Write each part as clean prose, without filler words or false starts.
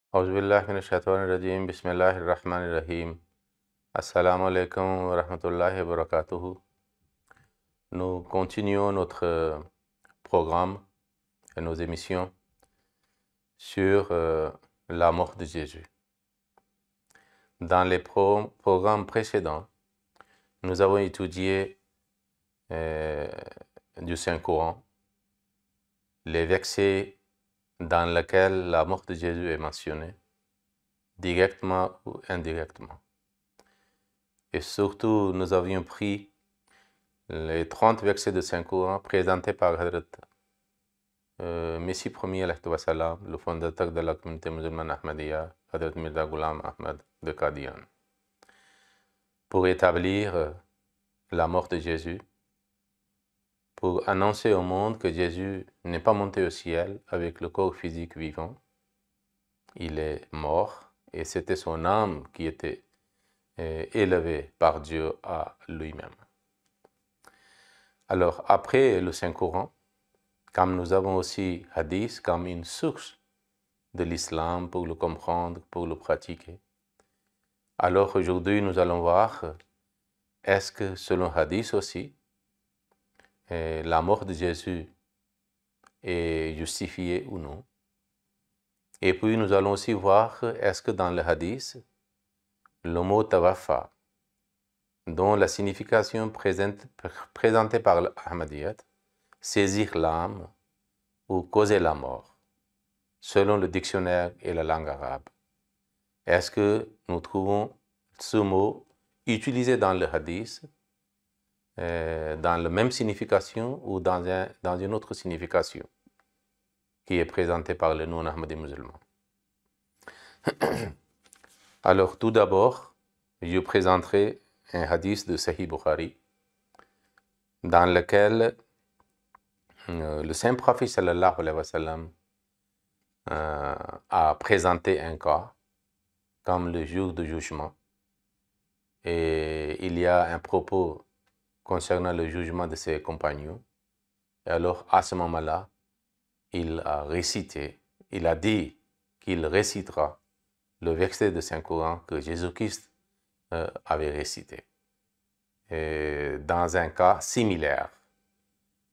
औज़ुबिल्लाहि मिनश्शैतानिर्रजीम बिस्मिल्लाहिर्रहमानिर्रहीम Assalamu alaikum wa rahmatullahi wa barakatuhu. Nous continuons notre programme et nos émissions sur la mort de Jésus. Dans les programmes précédents, nous avons étudié du Saint-Coran, les versets dans lesquels la mort de Jésus est mentionnée, directement ou indirectement. Et surtout, nous avions pris les 30 versets de Saint-Coran présentés par Hadrat Messie Premier, le fondateur de la communauté musulmane Ahmadiyya, Hadrat Mirza Ghulam Ahmad de Qadian, pour établir la mort de Jésus, pour annoncer au monde que Jésus n'est pas monté au ciel avec le corps physique vivant. Il est mort et c'était son âme qui était élevée par Dieu à lui-même. Alors, après le Saint-Coran, comme nous avons aussi Hadith comme une source de l'islam pour le comprendre, pour le pratiquer, alors aujourd'hui nous allons voir est-ce que selon Hadith aussi, la mort de Jésus est justifiée ou non. Et puis nous allons aussi voir est-ce que dans le Hadith, le mot tawafa, dont la signification présentée par l'Ahmadiyyat, saisir l'âme ou causer la mort, selon le dictionnaire et la langue arabe. Est-ce que nous trouvons ce mot utilisé dans le hadith, dans la même signification ou dans une autre signification qui est présentée par le non-ahmadi musulman? Alors tout d'abord, je présenterai un hadith de Sahih Bukhari dans lequel le Saint-Prophète sallallahu alayhi wa sallam a présenté un cas comme le jour du jugement. Et il y a un propos concernant le jugement de ses compagnons. Et alors, à ce moment-là, il a dit qu'il récitera le verset de Saint-Coran que Jésus-Christ avait récité. Et dans un cas similaire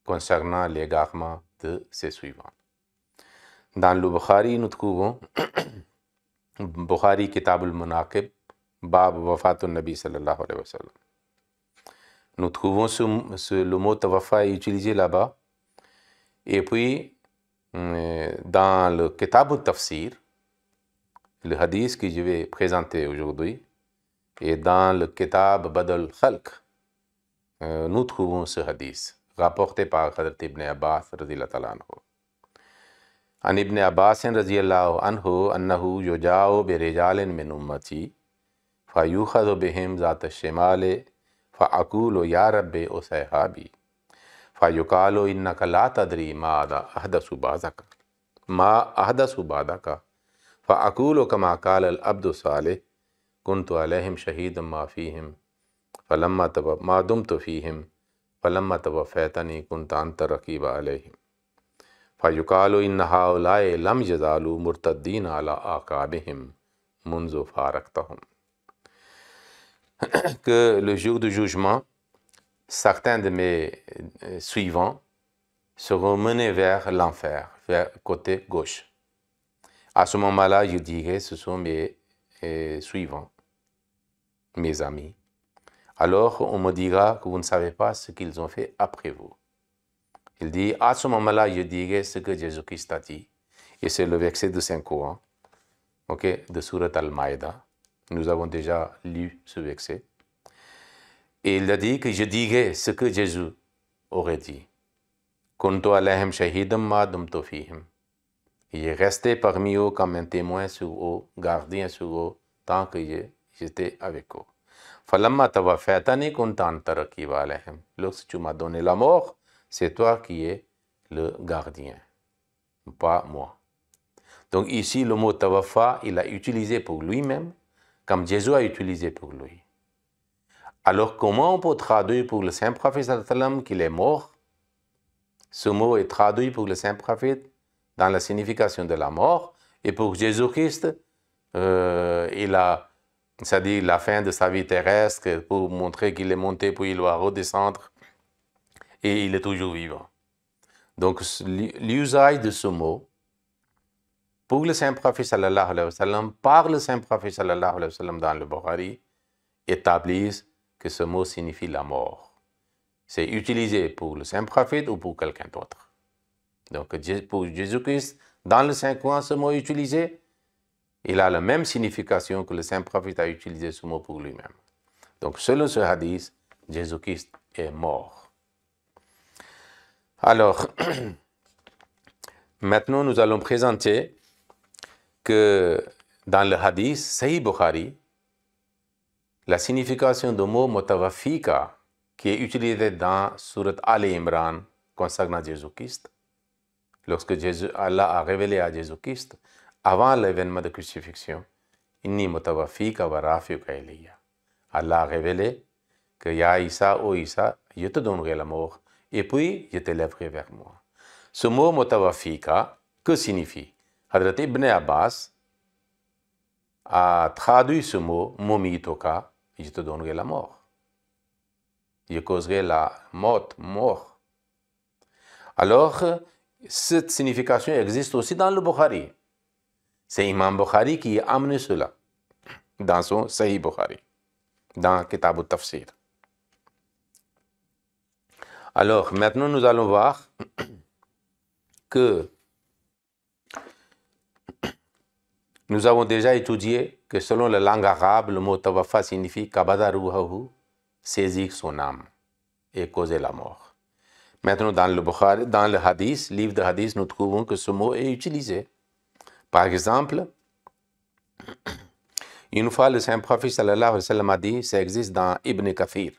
concernant l'égarement de ses suivants. Dans le Bukhari, nous trouvons Bukhari Kitab al-Munaqib, Bab Wafatun Nabi sallallahu alayhi wa sallam. Nous trouvons le mot tawafa utilisé là-bas. Et puis, dans le Kitab al-Tafsir, le hadith que je vais présenter aujourd'hui, et dans le Kitab Badal Khalq, nous trouvons ce hadith, rapporté par Hadrat Ibn Abbas radiyallahu anhu. عن ابن عباس رضي الله عنه أنه يجاء برجال من أمتي فيؤخذ بهم ذات الشمال فأقول يا ربي أصحابي فيقال إنك لا تدري ما أحدث بعدك فأقول كما قال العبد الصالح كنت عليهم شهيدا ما دمت فيهم فلما توفيتني كنت أنت رقيب عليهم فيقال إن هؤلاء لم يزالوا مرتدين على أعقابهم منذ فارقتهم. Que le jour du jugement, certains de mes suivants seront menés vers l'enfer, vers le côté gauche. À ce moment-là, je dirai, ce sont mes suivants, mes amis. Alors, on me dira que vous ne savez pas ce qu'ils ont fait après vous. Il dit, à ce moment-là, je dirai ce que Jésus-Christ a dit. Et c'est le verset de Saint-Coran, de Surat Al-Maïda. Nous avons déjà lu ce verset. Et il a dit que je dirai ce que Jésus aurait dit. Kuntu alayhim shahidam ma dumtu fihim. Il est resté parmi eux comme un témoin sur eux, gardien sur eux, tant que j'étais avec eux. Falamma tawaffaytani kunta anta raqiba alayhim. Lorsque tu m'as donné la mort, c'est toi qui es le gardien, pas moi. Donc ici, le mot tawafa, il a utilisé pour lui-même, comme Jésus a utilisé pour lui. Alors comment on peut traduire pour le Saint-Prophète sallallahu alayhi wa sallam qu'il est mort? Ce mot est traduit pour le Saint-Prophète dans la signification de la mort, et pour Jésus-Christ, c'est-à-dire la fin de sa vie terrestre, pour montrer qu'il est monté, puis il va redescendre, et il est toujours vivant. Donc, l'usage de ce mot, pour le Saint-Prophète sallallahu alayhi wa sallam, par le Saint-Prophète sallallahu alayhi wa sallam dans le Bukhari, établissent que ce mot signifie la mort. C'est utilisé pour le Saint-Prophète ou pour quelqu'un d'autre. Donc, pour Jésus-Christ, dans le Saint-Coran, ce mot est utilisé, il a la même signification que le Saint-Prophète a utilisé ce mot pour lui-même. Donc, selon ce hadith, Jésus-Christ est mort. Alors, maintenant, nous allons présenter que dans le hadith Sahih Bukhari, la signification du mot mutawafika, qui est utilisé dans Surat Al-Imran concernant Jésus-Christ, lorsque Allah a révélé à Jésus-Christ, avant l'événement de crucifixion, Inni mutawafika wa rafiuka ilayya. Allah a révélé que Ya Isa, ô Isa, je te donnerai la mort, et puis je t'élèverai vers moi. Ce mot mutawafika, que signifie? Hadrat Ibn Abbas a traduit ce mot, momitoka, je te donnerai la mort. Je causerai la mort. Alors, cette signification existe aussi dans le Bukhari. C'est Imam Bukhari qui a amené cela dans son Sahih Bukhari, dans Kitab al-Tafsir. Alors, maintenant, nous allons voir que nous avons déjà étudié que selon la langue arabe, le mot tawafa signifie kabada ruhahu, saisir son âme et causer la mort. Maintenant, dans le Bukhari, dans le hadith, livre de hadith, nous trouvons que ce mot est utilisé. Par exemple, une fois le Saint-Prophète sallallahu alayhi wa sallam a dit, ça existe dans Ibn Kathir.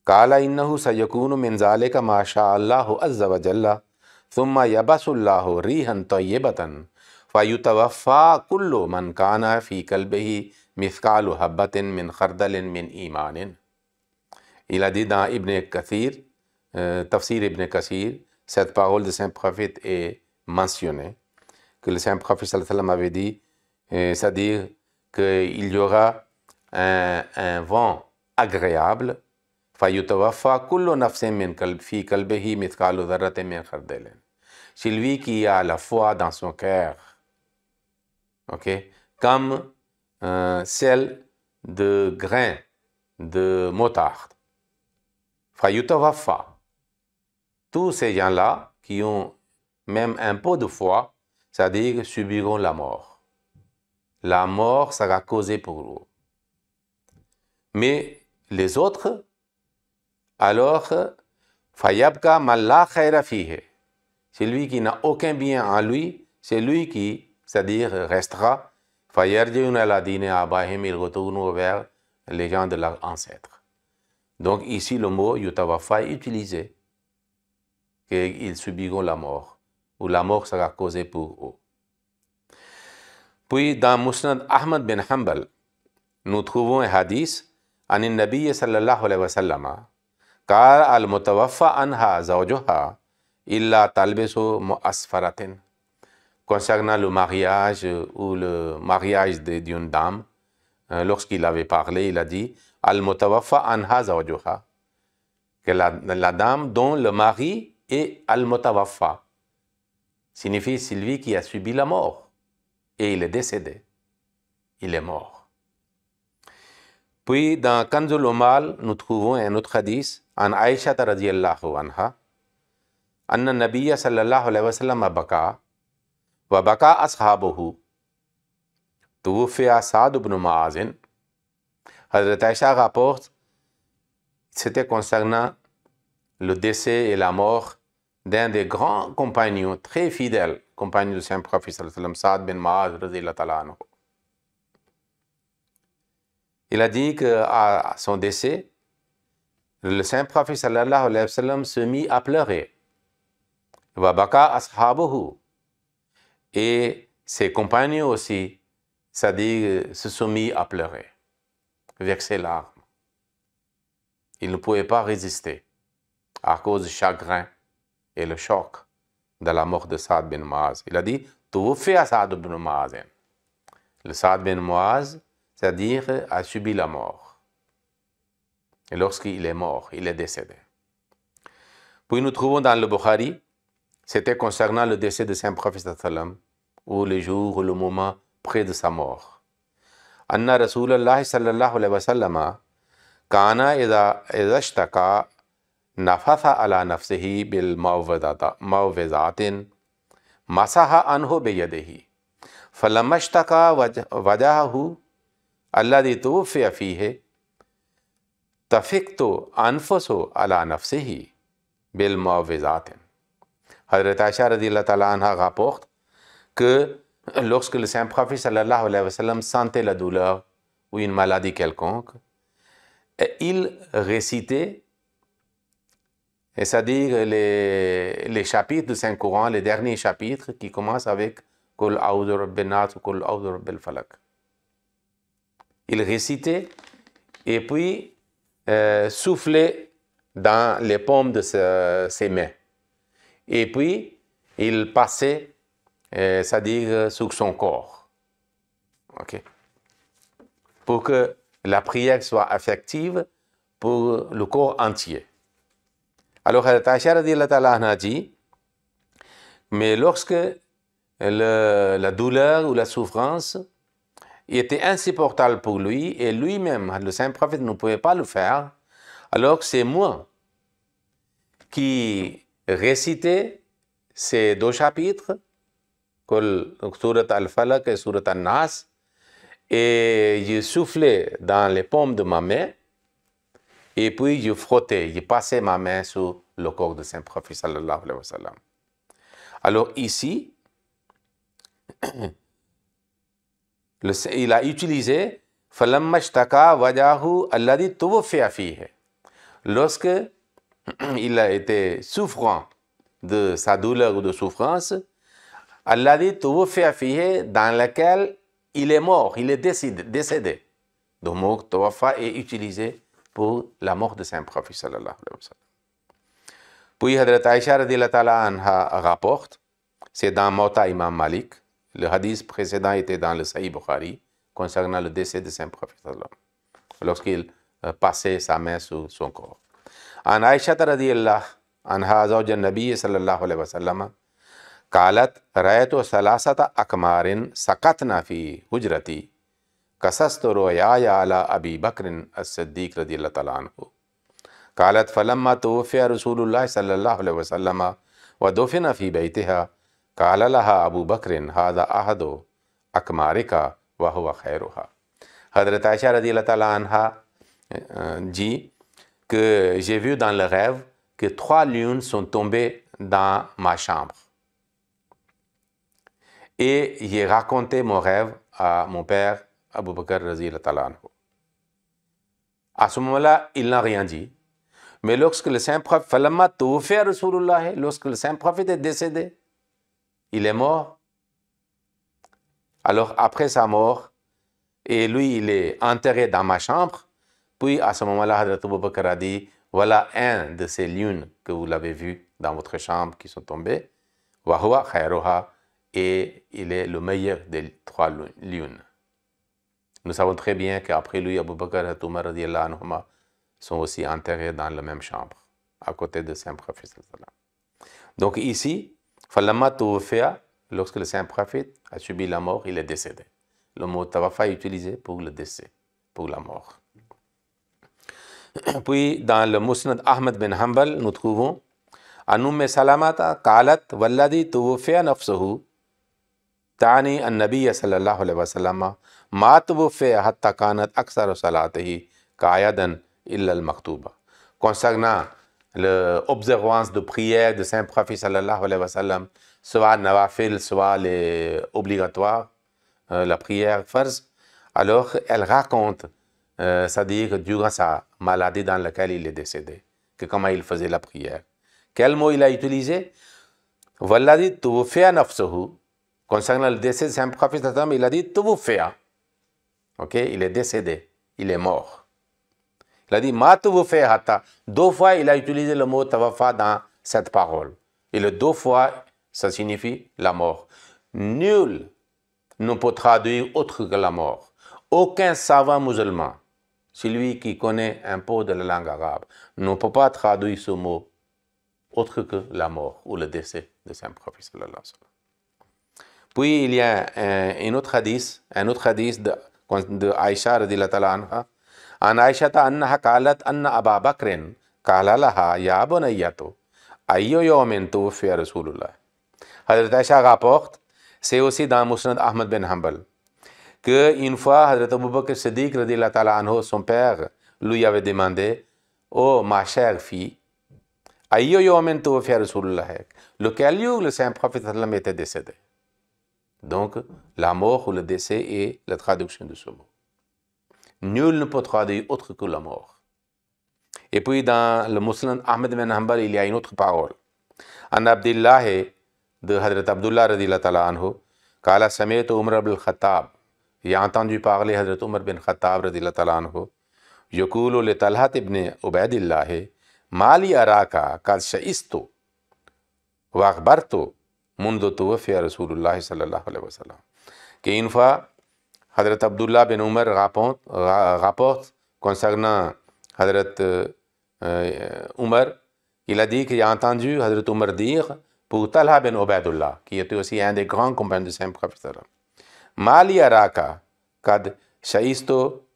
Kala innahu sayakunu min zalika ma sha'allahu azza wa jalla, thumma yabasullahu rihan tayyibatan, fayutawaffa kullu man kana fi kalbihi mithqalu habbatin min khardalin min imanin. Il a dit dans Ibn Kathir, Tafsir Ibn Kathir, cette parole de Saint-Prophète est mentionnée, que le Saint-Prophète sallallahu alayhi wa sallam avait dit, c'est-à-dire qu'il y aura un vent agréable, fayutawaffa kullu nafsin min fi kalbihi mithqalu dharratin min khardalin. C'est lui qui a la foi dans son cœur, comme celle de grain de moutarde. Fayutawaffa. Tous ces gens-là qui ont même un peu de foi, c'est-à-dire subiront la mort. La mort sera causée pour eux. Mais les autres, alors, fayabka malla khayra fihi. C'est lui qui n'a aucun bien en lui, c'est lui qui, c'est-à-dire, restera. Fayarji'un ala dini abahim, ils retournent vers les gens de leurs ancêtres. Donc ici, le mot yutawafa est utilisé, qu'ils subiront la mort, ou la mort sera causée pour eux. Puis, dans Musnad Ahmad bin Hanbal, nous trouvons un hadith, an al-Nabi sallallahu alayhi wa sallam, قال المتوفى عنها زوجها إلا تلبس مؤسفرة. Concernant le mariage ou le mariage d'une dame, lorsqu'il avait parlé, il a dit al-mutawaffa anha zawjuha, que la dame dont le mari est al-mutawaffa signifie celui qui a subi la mort et il est décédé, il est mort. Puis dans Kanzul Umal, nous trouvons un autre hadith an Aïcha radiyallahu anha, anna nabiyya sallallahu alayhi wa sallam baka wa baka ashabuhu tuwfiya Sa'd ibn Mu'adh. Hazrat Aïcha rapporte, c'était concernant le décès et la mort d'un des grands compagnons, très fidèles, compagnons du Saint-Prophète sallallahu alayhi wa sallam, Sa'd bin Mu'adh radiyallahu ta'ala anhu. Il a dit qu'à son décès, le Saint-Prophète sallallahu alayhi wa sallam se mit à pleurer. Wa baka ashabuhu. Et ses compagnons aussi, c'est-à-dire se sont mis à pleurer, avec ses larmes. Ils ne pouvaient pas résister à cause du chagrin et le choc de la mort de Sa'd bin Mu'adh. Il a dit, tuwfiya Sa'd bin Mu'adh. le Saad bin Muaz, c'est-à-dire a subi la mort. Et lorsqu'il est mort, il est décédé. Puis nous trouvons dans le Bukhari, c'était concernant le décès de Saint-Prophète sallam, ou le jour ou le moment près de sa mort. Anna Rasulallah sallallahu alayhi wa sallam kana idha ishtaka nafatha ala nafsihi bil mawvizatin masaha anhu biyadihi falamma ishtaka wajahahu alladhi tuwfiya fihi tafiqtu anfusu ala nafsihi bil mawvizatin. Hazrat Aisha radhiyallahu ta'ala anha rapporte que lorsque le Saint-Prophète sallallahu alayhi wa sallam sentait la douleur ou une maladie quelconque, il récitait, c'est-à-dire les chapitres du Saint-Coran, les derniers chapitres qui commencent avec Qul a'udhu rabbil nas ou Qul a'udhu rabbil falaq. Il récitait et puis soufflait dans les paumes de ses mains. Et puis, il passait, c'est-à-dire sur son corps. Okay. Pour que la prière soit effective pour le corps entier. Alors, Aisha radhiyallahu ta'ala anha dit, mais lorsque la douleur ou la souffrance était insupportable pour lui, et lui-même, le Saint-Prophète, ne pouvait pas le faire, alors c'est moi qui récitais ces deux chapitres, Surat al-Falaq et Surat al-Nas, et je soufflais dans les paumes de ma main, et puis je frottais, je passais ma main sur le corps de Saint-Prophète sallallahu alayhi wa sallam. Alors ici, il a utilisé falamma ishtaka wajahu alladhi tuwfiya fihi. Lorsque il a été souffrant de sa douleur ou de souffrance, alladhi tuwfiya fihi, dans lequel il est mort, il est décédé. Le mot tawaffa est utilisé pour la mort de Saint-Prophète sallallahu alayhi wa sallam. Puis Hadrat Aisha radhiyallahu ta'ala anha rapporte, c'est dans Mawta Imam Malik, le hadith précédent était dans le Sahih Bukhari, concernant le décès de Saint-Prophète sallallahu alayhi wa sallam, lorsqu'il passait sa main sur son corps. An Aisha radhiyallahu anha zawj an-nabi sallallahu alayhi wa sallam قالت رأيت ثلاثة أقمار سقطن في حجرتي قصصت رؤياي على أبي بكر الصديق رضي الله تعالى عنه. قالت فلما توفي رسول الله صلى الله عليه وسلم ودفن في بيتها قال لها أبو بكر هذا أحد أقمارك وهو خيرها. Hazrat Aisha radhiyallahu ta'ala anha dit que j'ai vu dans le rêve que 3 lunes sont tombées dans ma chambre. Et j'ai raconté mon rêve à mon père, Abu Bakr radhiyallahu ta'ala anhu. À ce moment-là, il n'a rien dit. Mais lorsque le Saint-Prophète, falamma tuwfiya Rasulullah, lorsque le Saint-Prophète est décédé, il est mort. Alors après sa mort, et lui, il est enterré dans ma chambre. Puis à ce moment-là, Hadrat Abu Bakr a dit, voilà un de ces lunes que vous l'avez vu dans votre chambre qui sont tombées. Wa huwa khairuha, et il est le meilleur des 3 lunes. Nous savons très bien qu'après lui, Abu Bakr et Umar radhiyallahu anhuma sont aussi enterrés dans la même chambre, à côté de Saint-Prophète. Donc ici, falamma tuwfiya, lorsque le Saint-Prophète a subi la mort, il est décédé. Le mot tawaffa est utilisé pour le décès, pour la mort. Puis dans le Musnad Ahmad bin Hanbal, nous trouvons An Salamata qalat walladhi tuwfiya nafsuhu تعني النبي صلى الله عليه وسلم ما توفي حتى كانت أكثر صلاته قاعدا إلا المكتوبة. Concernant l'observance de prière de Saint-Prophète sallallahu alayhi wa sallam, soit nawafil, soit les obligatoires, la prière farz, alors elle raconte, c'est-à-dire durant sa maladie dans laquelle il est décédé, que comment il faisait la prière. Quel mot il a utilisé? Walladhi tuwfiya nafsuhu. Concernant le décès de Saint-Prophète, il a dit tuwfiya. Ok, il est décédé, il est mort. Il a dit ma tuwfiya hatta. 2 fois, il a utilisé le mot tawaffa dans cette parole. Et le 2 fois, ça signifie la mort. Nul ne peut traduire autre que la mort. Aucun savant musulman, celui qui connaît un peu de la langue arabe, ne peut pas traduire ce mot autre que la mort ou le décès de Saint Prophète sallallahu alayhi wa sallam. Puis il y a un autre hadith de Aïcha radhiyallahu ta'ala anha. An Aïcha annaha qalat anna Aba Bakrin qala laha ya bunayyatu ayyu yawmin tuwfiya Rasulullah. Hazrat Aïcha rapporte, c'est aussi dans Musnad Ahmad bin Hanbal, qu'une fois Hazrat Abu Bakr Siddiq radhiyallahu ta'ala anhu, son père, lui avait demandé: oh ma chère fille, ayyu yawmin tuwfiya Rasulullah, lequel jour le Saint Prophète sallam était décédé. Donc, la mort ou le décès est la traduction de ce mot. Nul ne peut traduire autre que la mort. Et puis, dans le Musnad Ahmad bin Hanbal, il y a une autre parole. An Abdullah de Hadrat Abdullah radhiyallahu ta'ala anhu, Kala Samaytu Umar ibn Khattab. Il a entendu parler Hadrat Umar bin Khattab radhiyallahu ta'ala anhu. Yaqulu li Talhat ibn Ubaydillah, Mali araka qad sha'istu wa akhbartu mundu tuwfiya Rasulullah sallallahu alayhi wa sallam. Qu'une fois, Hadrat Abdullah bin Umar rapporte concernant Hadrat Umar, il a dit qu'il a entendu Hadrat Umar dire pour Talha bin Ubaydullah, qui était aussi un des grands compagnons du Saint Prophète: Mali araka kad sha'istu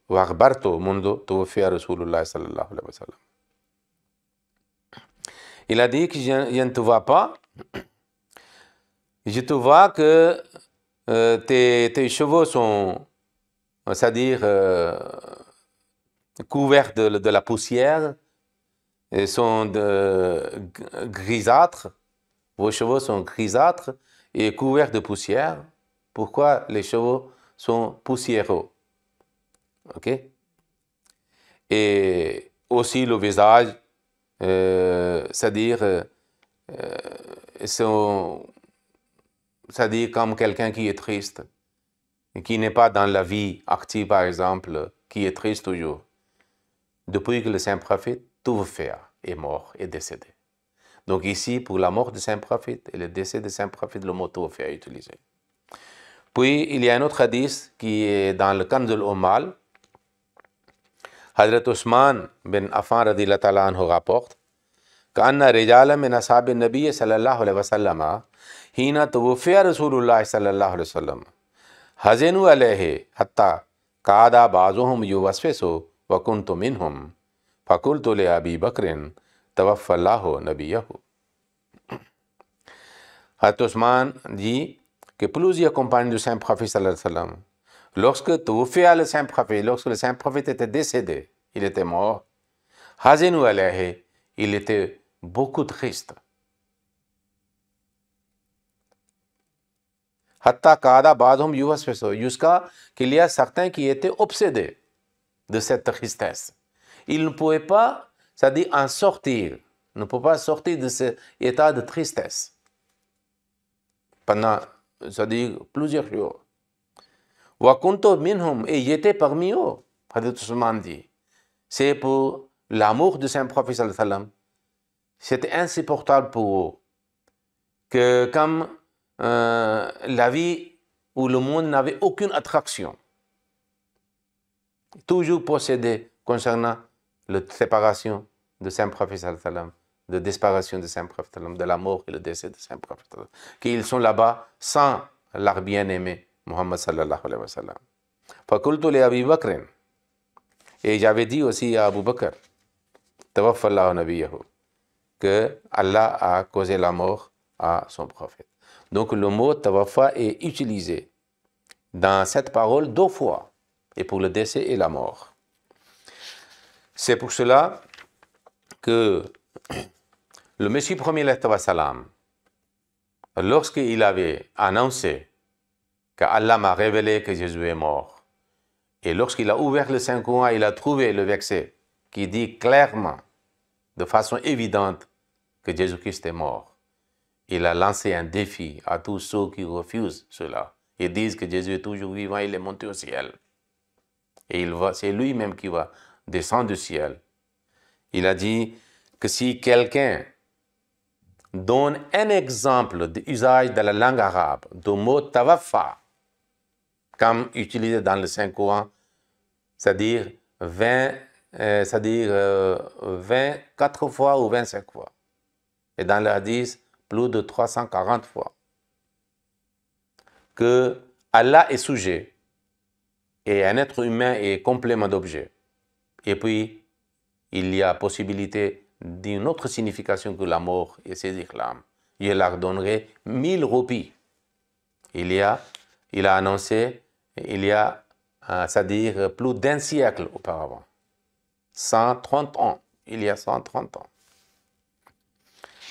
wa akhbartu mundu tuwfiya Rasulullah sallallahu alayhi wa sallam. Il a dit que je ne te vois pas. Je te vois que tes cheveux sont, c'est-à-dire couverts de la poussière, et sont grisâtres. Vos cheveux sont grisâtres et couverts de poussière. Pourquoi les cheveux sont poussiéreux? Ok? Et aussi le visage, c'est-à-dire c'est-à-dire comme quelqu'un qui est triste, et qui n'est pas dans la vie active, par exemple, qui est triste toujours. Depuis que le Saint Prophète, tout fait, est mort, est décédé. Donc ici, pour la mort du Saint Prophète et le décès du Saint Prophète, le mot tout fait est utilisé. Puis, il y a un autre hadith qui est dans le Kanzul Ummal. Hazrat Usman bin Affan radhiyallahu ta'ala anhu rapporte qu'anna rijala min ashabi nabiy sallallahu alayhi wa sallam hina tuwfiya Rasulullah sallallahu alayhi wa sallam hazinu alayhi hatta qada ba'zuhum yuwaswisu wa kuntu minhum faqultu li Abi Bakrin tawaffa Allahu nabiyahu. Hazrat Usman dit que plusieurs compagnons du Saint Prophète sallallahu alayhi wa sallam, lorsque le Saint Prophète était décédé, il était mort, hazinu alayhi, il était beaucoup triste. Hatta qada ba'dhum yuwaswisu, jusqu'à qu'il y a certains qui étaient obsédés de cette tristesse. Ils ne pouvaient pas, c'est-à-dire en sortir, ne pouvaient pas sortir de cet état de tristesse pendant, c'est-à-dire plusieurs jours. Wa kuntu minhum, et j'étais parmi eux. Hazrat Usman dit, c'est pour l'amour du Saint Prophète sallallahu alayhi wa sallam. C'était insupportable pour eux que comme la vie ou le monde n'avait aucune attraction, toujours possédé concernant la séparation de Saint Prophète sallallahu alayhi wa sallam, de disparition de Saint Prophète sallallahu alayhi wa sallam, de la mort et le décès de Saint Prophète sallallahu alayhi wa sallam, qu'ils sont là-bas sans leur bien-aimé Muhammad sallallahu alayhi wa sallam. Faqultu li Abi Bakrin, et j'avais dit aussi à Abu Bakr, tawaffa Allahu nabiyahu, que Allah a causé la mort à son prophète. Donc le mot tawaffa est utilisé dans cette parole 2 fois, et pour le décès et la mort. C'est pour cela que le Messie premier salam, lorsqu'il avait annoncé qu'Allah m'a révélé que Jésus est mort, et lorsqu'il a ouvert le Saint-Coran, il a trouvé le verset qui dit clairement, de façon évidente, que Jésus-Christ est mort, il a lancé un défi à tous ceux qui refusent cela et disent que Jésus est toujours vivant, il est monté au ciel. Et c'est lui-même qui va descendre du ciel. Il a dit que si quelqu'un donne un exemple d'usage de la langue arabe, du mot tawaffa, comme utilisé dans le Saint-Coran, c'est-à-dire 24 fois ou 25 fois. Et dans le hadith, plus de 340 fois. Que Allah est sujet et un être humain est complément d'objet. Et puis, il y a possibilité d'une autre signification que la mort et ses réclames. Je leur donnerai 1000 roupies. Il a annoncé, c'est-à-dire plus d'un siècle auparavant. 130 ans. Il y a 130 ans.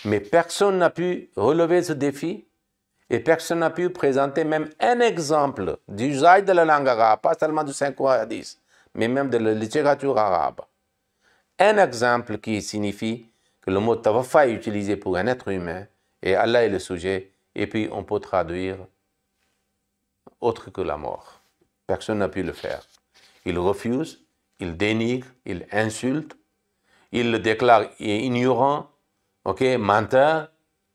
Mais personne n'a pu relever ce défi et personne n'a pu présenter même un exemple d'usage de la langue arabe, pas seulement du Saint-Coran hadith, mais même de la littérature arabe. Un exemple qui signifie que le mot tawafa est utilisé pour un être humain et Allah est le sujet, et puis on peut traduire autre que la mort. Personne n'a pu le faire. Il refuse, il dénigre, il insulte, il le déclare ignorant, menteur,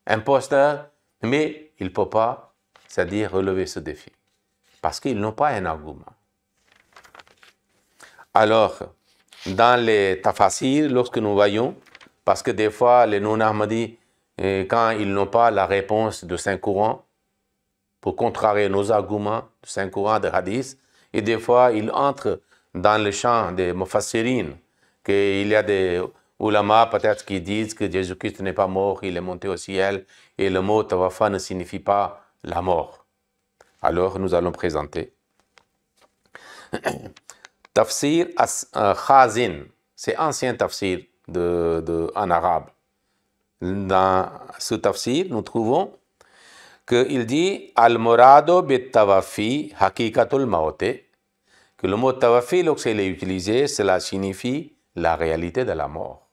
imposteur, mais il ne peut pas, c'est-à-dire relever ce défi, parce qu'ils n'ont pas un argument. Alors, dans les tafasir, lorsque nous voyons, parce que des fois, les non-ahmadis, quand ils n'ont pas la réponse de Saint-Coran, pour contrarier nos arguments du Saint-Coran, de hadith, et des fois, ils entrent dans le champ des mufassirin, qu'il y a des ulama peut-être qui disent que Jésus-Christ n'est pas mort, il est monté au ciel, et le mot tawafa ne signifie pas la mort. Alors, nous allons présenter Tafsir Khazin, c'est ancien tafsir en arabe. Dans ce tafsir, nous trouvons qu'il dit Al-Murado bit tawafi hakikatul maote, que le mot tawafi, lorsqu'il est utilisé, cela signifie la réalité de la mort.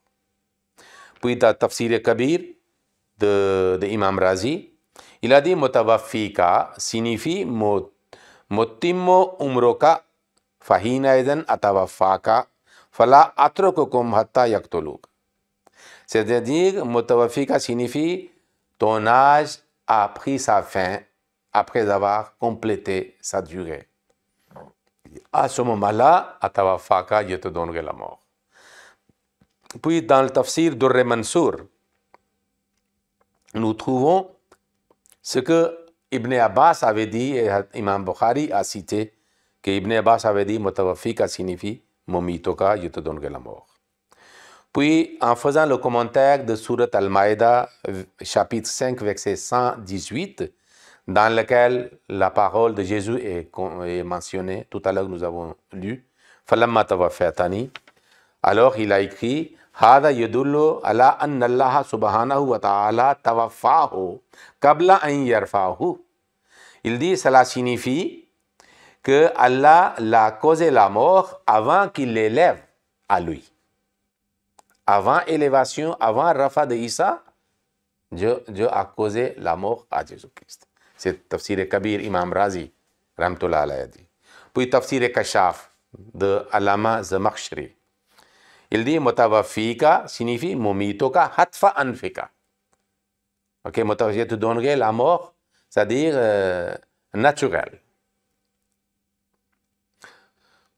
Puis dans Tafsir Kabir de Imam Razi, il a dit Mutawafika signifie Motimmo umroka fahina eden atawafaka fala atrukukum hatta yaktuluk. C'est-à-dire, Mutawafika signifie ton âge a pris sa fin après avoir complété sa durée. À ce moment-là, atawafaka, je te donnerai la mort. Puis dans le tafsir d'Urre Mansour, nous trouvons ce que Ibn Abbas avait dit, et Imam Bukhari a cité, que Ibn Abbas avait dit, Mutawafika signifie, Momitoka, je te donnerai la mort. Puis, en faisant le commentaire de Surat Al-Maïda, chapitre 5, verset 118, dans lequel la parole de Jésus est mentionnée, tout à l'heure nous avons lu, Falamma tawafatani, alors il a écrit, Hada yadullu ala anna Allah subhanahu wa ta'ala tawaffahu qabla an yarfahu. Il dit, cela signifie que Allah l'a causé la mort avant qu'il l'élève à lui. Avant élévation, avant Rafa de Isa, Dieu a causé la mort à Jésus-Christ. C'est Tafsir Kabir Imam Razi, Ramtullah alayhi. Puis Tafsir Kashaf de Allama Zamakhshari. Il dit Mutawafika signifie Momitoka hatfa anfika. Ok, je te donnerai la mort, c'est-à-dire naturelle.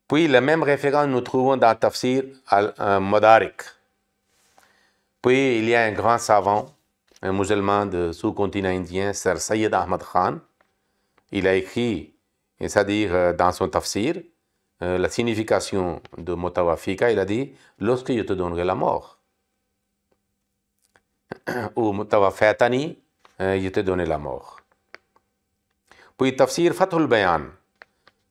Puis la même référence nous trouvons dans Tafsir al-Madarik. Puis il y a un grand savant, un musulman du sous-continent indien, Sir Sayyid Ahmad Khan. Il a écrit, c'est-à-dire dans son tafsir, la signification de Mutawafika, il a dit, lorsque je te donnerai la mort. Ou Mutawafatani, je te donnerai la mort. Puis Tafsir Fathul Bayan,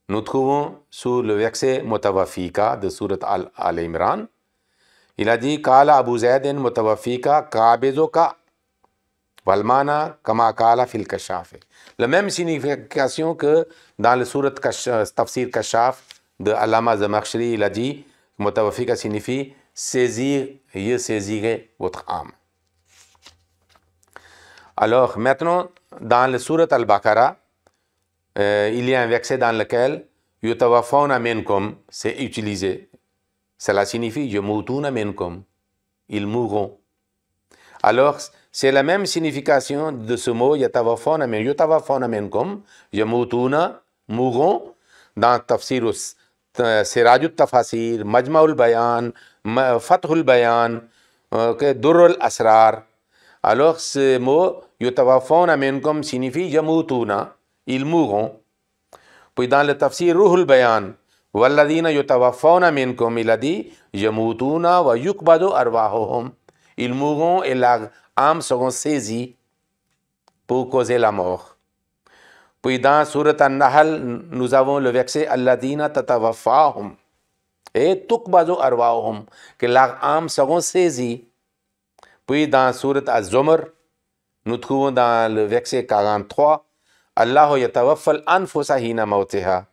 nous trouvons sur le verset Mutawafika de Surat Al-Imran, il a dit, Kala Abu Zaydin Mutawafika Kabezoka Walmana Kama Kala Fil Kashaf. La même signification que dans le Surat Tafsir Kashaf de Allama Zamakhshari, il a dit, Mutawafika signifie saisir, je saisirai votre âme. Alors maintenant, dans le Surat Al-Baqarah, il y a un verset dans lequel Yutawafawna minkum, c'est utilisé. Cela signifie Yamutuna minkum, ils mourront. Alors, c'est la même signification de ce mot Yutawafawna minkum, Yamutuna, mourront, dans Tafsir Sirajut Tafasir, Majma'ul Bayan, Fathul Bayan, Durrul Asrar. Alors ce mot Yutawaffawna minkum signifie Yamutuna, ils mourront. Puis dans le Tafsir Ruhul Bayan, Walladina Yutawaffawna minkum, il a dit Yamutuna wa yukbadu arwahuhum, ils mourront et leurs âmes seront saisies pour causer la mort. Puis dans Surat An-Nahl, nous avons le verset Alladina tatawaffahum et tukbadu arwahum, que leurs âmes seront saisies. Puis dans Surat Az-Zumar, nous trouvons dans le verset 43 Allah yatawaffal anfusa hina mautiha,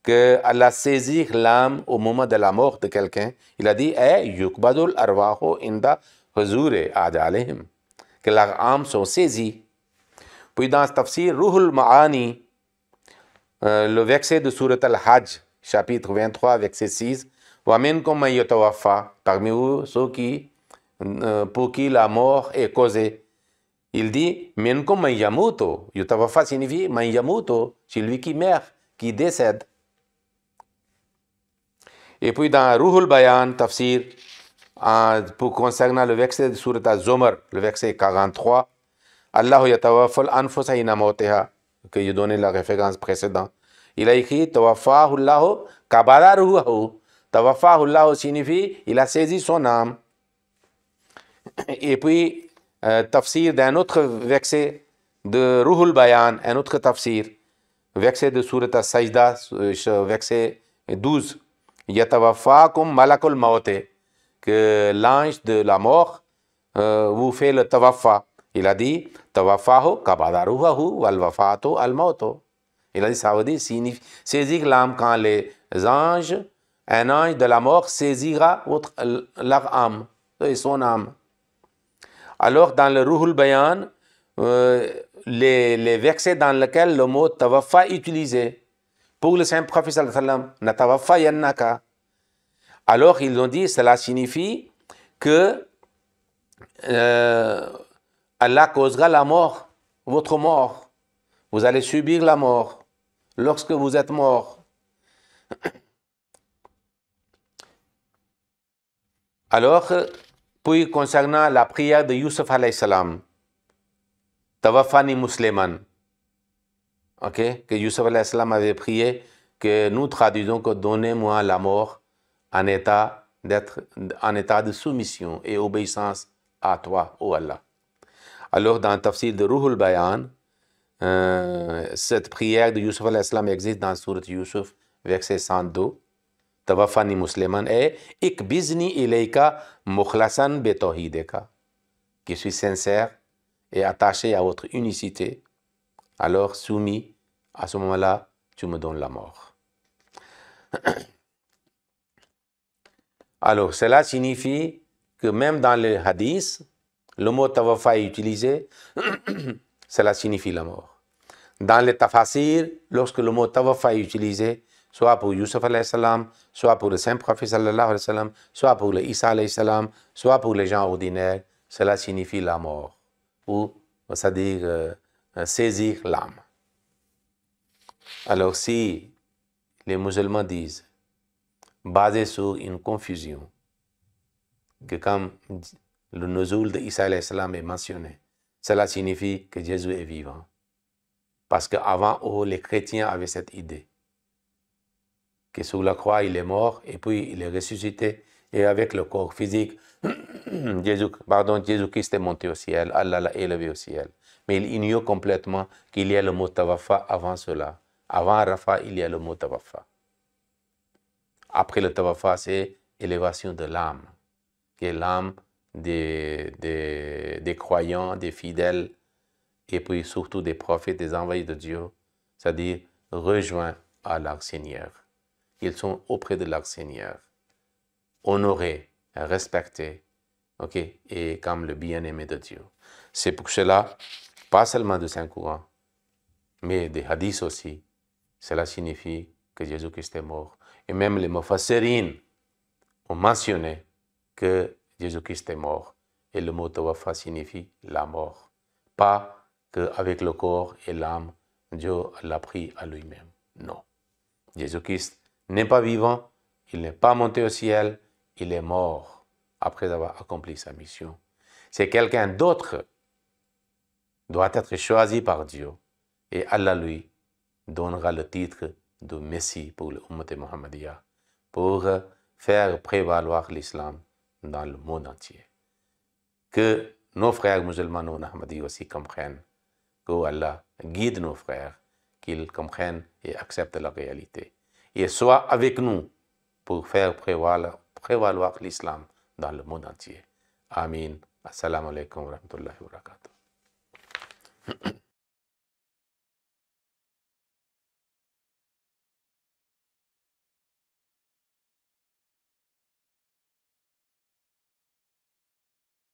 que Allah saisit l'âme au moment de la mort de quelqu'un. Il a dit yukbadul arwahu inda huzuri ajalihim, que leurs âmes sont saisies. Puis dans Tafsir Ruhul Ma'ani, le verset de Surat Al-Hajj, chapitre 23, verset 6, Wa minkum man yatawaffa, parmi vous ceux qui, pour qui la mort est causée. Il dit minkum man yamutu, yatawaffa signifie man yamutu, celui qui meurt, qui décède. Et puis dans Ruhul Bayan, Tafsir, pour concernant le verset de Surat Az-Zumar, le verset 43, Allah yatawaffal anfusa hina mautiha, que je donnais la référence précédente. Il a écrit Tawaffahu Allahu kabala ruhahu. Tawaffahu Allahu signifie il a saisi son âme. Et puis, tafsir d'un autre verset de Ruhul Bayan, un autre tafsir, verset de Surat As-Sajda, verset 12. Yatawaffakum malakul maute, que l'ange de la mort vous fait le tawaffa. Il a dit Tawaffahu kabala ruhahu wal wafatu al mautu. Il a dit, ça veut dire saisir l'âme quand les anges, un ange de la mort saisira leur âme, et son âme. Alors, dans le Ruhul Bayan, les versets dans lesquels le mot tawaffa est utilisé, pour le saint prophète sallallahu alayhi wa sallam, na tawaffa yannaka. Alors, ils ont dit, cela signifie que Allah causera la mort, votre mort. Vous allez subir la mort lorsque vous êtes mort. Alors, puis concernant la prière de Yusuf alayhi salam, Tawaffani musliman, ok, que Yusuf alayhi salam avait prié, que nous traduisons que donnez-moi la mort en état de soumission et obéissance à toi, ô Allah. Alors, dans le tafsir de Ruhul Bayan, cette prière de Yusuf alayhi salam existe dans Surat Yusuf, verset 102. Tawaffani musliman et ikbizni ilayka mukhlasan bi tawhidika, qui suis sincère et attaché à votre unicité, alors soumis, à ce moment-là, tu me donnes la mort. Alors, cela signifie que même dans les hadiths, le mot tawaffa est utilisé, cela signifie la mort. Dans les tafasir, lorsque le mot tawaffa est utilisé, soit pour Yusuf alayhi salam, soit pour le saint prophète sallallahu alayhi wa sallam, soit pour le Isa alayhi salam, soit pour les gens ordinaires, cela signifie la mort, ou c'est-à-dire saisir l'âme. Alors si les musulmans disent, basé sur une confusion, que comme le nuzul de Isa alayhi salam est mentionné, cela signifie que Jésus est vivant. Parce qu'avant, les chrétiens avaient cette idée que sous la croix, il est mort et puis il est ressuscité. Et avec le corps physique, Jésus-Christ est monté au ciel, Allah l'a élevé au ciel. Mais il ignore complètement qu'il y a le mot tawaffa avant cela. Avant Rafa, il y a le mot tawaffa. Après le tawaffa, c'est élévation de l'âme, qui est l'âme des croyants, des fidèles, et puis surtout des prophètes, des envoyés de Dieu, c'est-à-dire rejoints à leur Seigneur. Ils sont auprès de leur Seigneur, honorés, respectés, ok, et comme le bien-aimé de Dieu. C'est pour cela, pas seulement de Saint-Courant, mais des hadiths aussi, cela signifie que Jésus-Christ est mort. Et même les Mufassirin ont mentionné que Jésus-Christ est mort. Et le mot tawaffa signifie la mort. Pas qu'avec le corps et l'âme, Dieu l'a pris à lui-même. Non. Jésus-Christ n'est pas vivant, il n'est pas monté au ciel, il est mort après avoir accompli sa mission. C'est quelqu'un d'autre doit être choisi par Dieu et Allah lui donnera le titre de Messie pour l'Ummat Muhammadiyya, pour faire prévaloir l'islam dans le monde entier. Que nos frères musulmans non ahmadis aussi comprennent, que Allah guide nos frères, qu'ils comprennent et acceptent la réalité. Et soient avec nous pour faire prévaloir l'islam dans le monde entier. Amin. Assalamu alaikum wa rahmatullahi wa barakatuh.